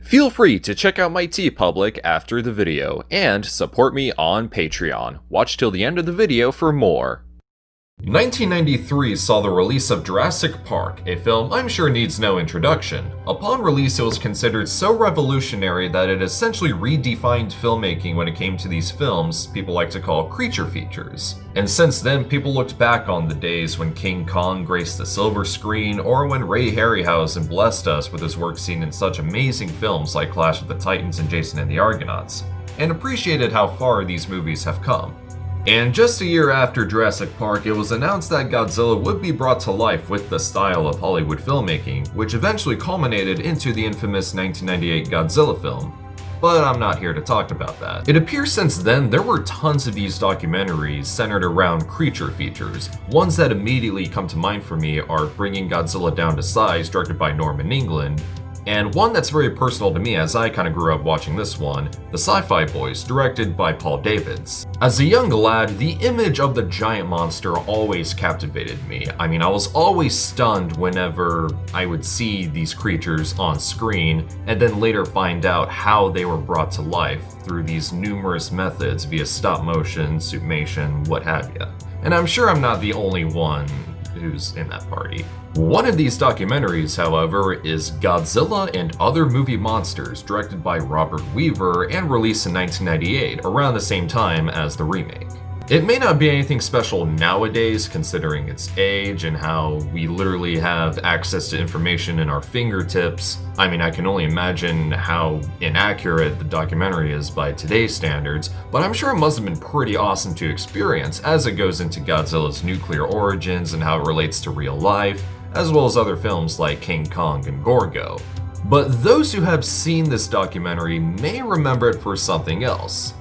Feel free to check out my TeePublic after the video, and support me on Patreon. Watch till the end of the video for more. 1993 saw the release of Jurassic Park, a film I'm sure needs no introduction. Upon release, it was considered so revolutionary that it essentially redefined filmmaking when it came to these films people like to call creature features. And since then, people looked back on the days when King Kong graced the silver screen, or when Ray Harryhausen blessed us with his work seen in such amazing films like Clash of the Titans and Jason and the Argonauts, and appreciated how far these movies have come. And just a year after Jurassic Park, it was announced that Godzilla would be brought to life with the style of Hollywood filmmaking, which eventually culminated into the infamous 1998 Godzilla film. But I'm not here to talk about that. It appears since then there were tons of these documentaries centered around creature features. Ones that immediately come to mind for me are Bringing Godzilla Down to Size, directed by Norman England, and one that's very personal to me as I kind of grew up watching this one, The Sci-Fi Boys, directed by Paul Davids. As a young lad, the image of the giant monster always captivated me. I mean, I was always stunned whenever I would see these creatures on screen, and then later find out how they were brought to life through these numerous methods via stop motion, suitmation, what have you. And I'm sure I'm not the only one who's in that party. One of these documentaries, however, is Godzilla and Other Movie Monsters, directed by Robert Weaver and released in 1998, around the same time as the remake. It may not be anything special nowadays, considering its age and how we literally have access to information in our fingertips. I mean, I can only imagine how inaccurate the documentary is by today's standards, but I'm sure it must have been pretty awesome to experience as it goes into Godzilla's nuclear origins and how it relates to real life, as well as other films like King Kong and Gorgo. But those who have seen this documentary may remember it for something else.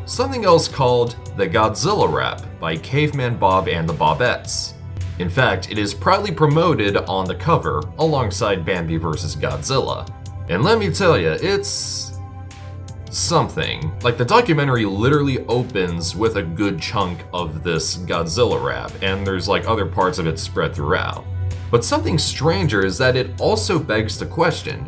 Something else called the Godzilla Rap by Caveman Bob and the Bobettes. In fact, it is proudly promoted on the cover alongside Bambi vs. Godzilla. And let me tell you, it's something. Like, the documentary literally opens with a good chunk of this Godzilla rap, and there's like other parts of it spread throughout. But something stranger is that it also begs the question,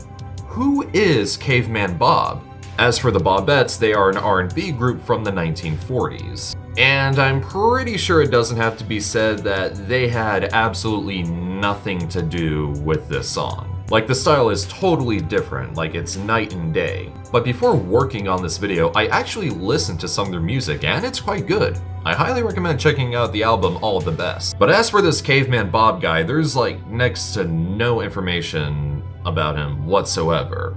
who is Caveman Bob? As for the Bobettes, they are an R&B group from the 1940s. And I'm pretty sure it doesn't have to be said that they had absolutely nothing to do with this song. Like, the style is totally different, like it's night and day. But before working on this video, I actually listened to some of their music, and it's quite good. I highly recommend checking out the album All of the Best. But as for this Caveman Bob guy, there's like next to no information about him whatsoever.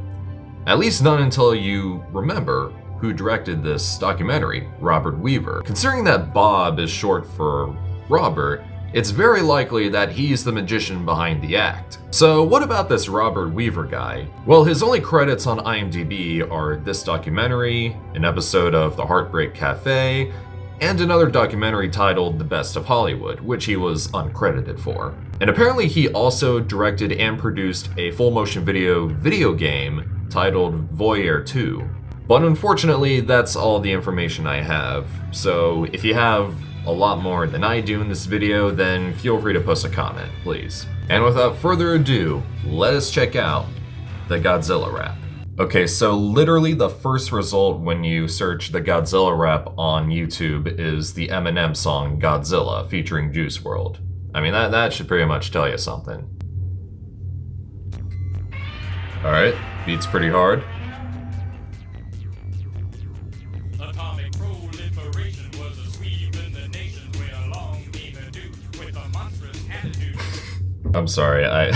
At least none until you remember who directed this documentary, Robert Weaver. Considering that Bob is short for Robert, it's very likely that he's the magician behind the act. So what about this Robert Weaver guy? Well, his only credits on IMDb are this documentary, an episode of The Heartbreak Cafe, and another documentary titled The Best of Hollywood, which he was uncredited for. And apparently he also directed and produced a full motion video game titled Voyeur 2. But unfortunately, that's all the information I have. So if you have a lot more than I do in this video, then feel free to post a comment, please. And without further ado, let us check out the Godzilla rap. Okay, so literally the first result when you search the Godzilla rap on YouTube is the Eminem song Godzilla featuring Juice WRLD. I mean, that should pretty much tell you something. Alright, beats pretty hard. Atomic proliferation was a sweep in the nation where long being a dude with a monstrous attitude. I'm sorry,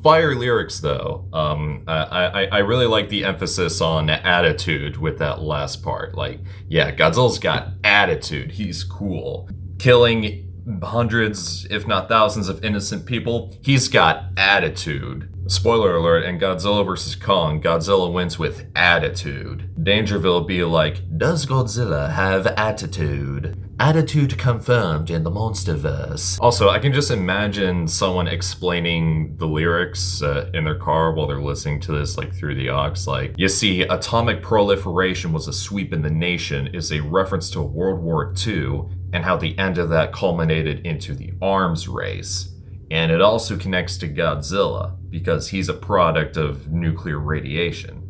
Fire lyrics though. I really like the emphasis on attitude with that last part. Like, yeah, Godzilla's got attitude. He's cool. Killing hundreds, if not thousands of innocent people. He's got attitude. Spoiler alert, in Godzilla vs. Kong, Godzilla wins with attitude. Dangerville be like, does Godzilla have attitude? Attitude confirmed in the Monsterverse. Also, I can just imagine someone explaining the lyrics in their car while they're listening to this, like through the aux. Like, you see, atomic proliferation was a sweep in the nation is a reference to World War II and how the end of that culminated into the arms race. And it also connects to Godzilla. because he's a product of nuclear radiation.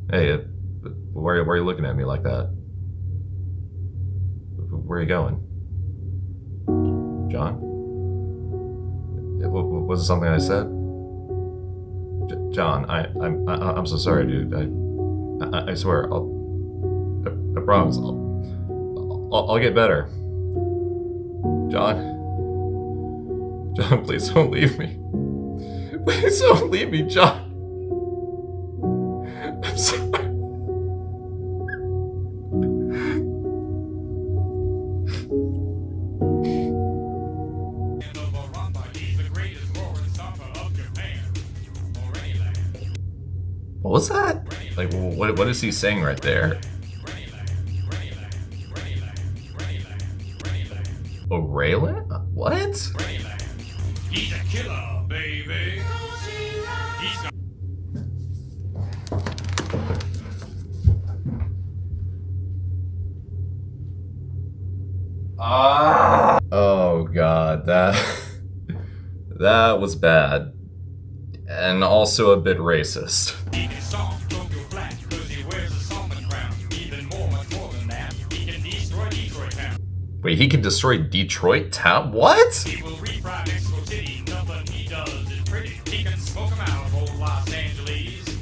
Hey, why are you looking at me like that? Where are you going? John? Was it something I said? John, I'm so sorry, dude. I swear, I promise, I'll get better. John, please don't leave me. Please don't leave me, John. I'm sorry. What was that? Like, what is he saying right there? Oh, Raylan? What? He's a killer, baby. He's got Oh god, that was bad. And also a bit racist. He can stomp Tokyo flat because he wears a Solomon crown. Even much more than that, he can destroy Detroit town. Wait, he can destroy Detroit town? What? He will refry Mexico City. Nothing he does is pretty. He can smoke him out of old Los Angeles.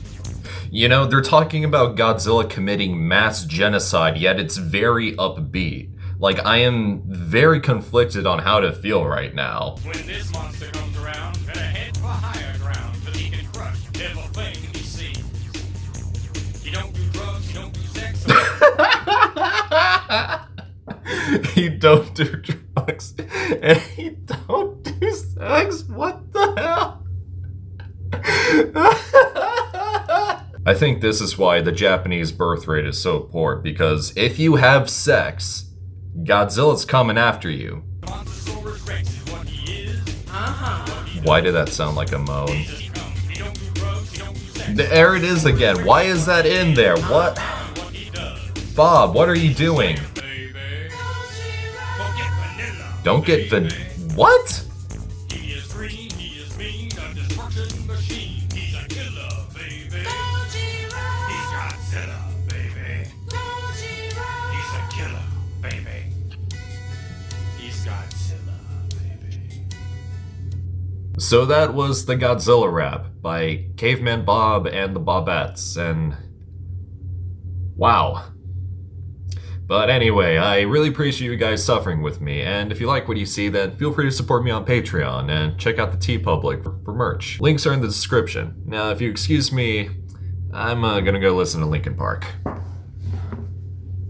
You know, they're talking about Godzilla committing mass genocide, yet it's very upbeat. Like, I am very conflicted on how to feel right now. When this monster comes around, better head for higher ground, cause he can crush everything he sees. He don't do drugs, he don't do sex. He don't do drugs, and he don't do sex? What the hell? I think this is why the Japanese birth rate is so poor, because if you have sex, Godzilla's coming after you. Why did that sound like a moan? There it is again. Why is that in there? What? Bob, what are you doing? Don't get what? He is green, he is mean, a destruction machine. He's a killer, baby. He's Godzilla, baby. He's a killer, baby. He's Godzilla, baby. So that was the Godzilla rap by Caveman Bob and the Bobettes, and wow. But anyway, I really appreciate you guys suffering with me, and if you like what you see, then feel free to support me on Patreon, and check out the TeePublic for merch. Links are in the description. Now, if you excuse me, I'm gonna go listen to Linkin Park.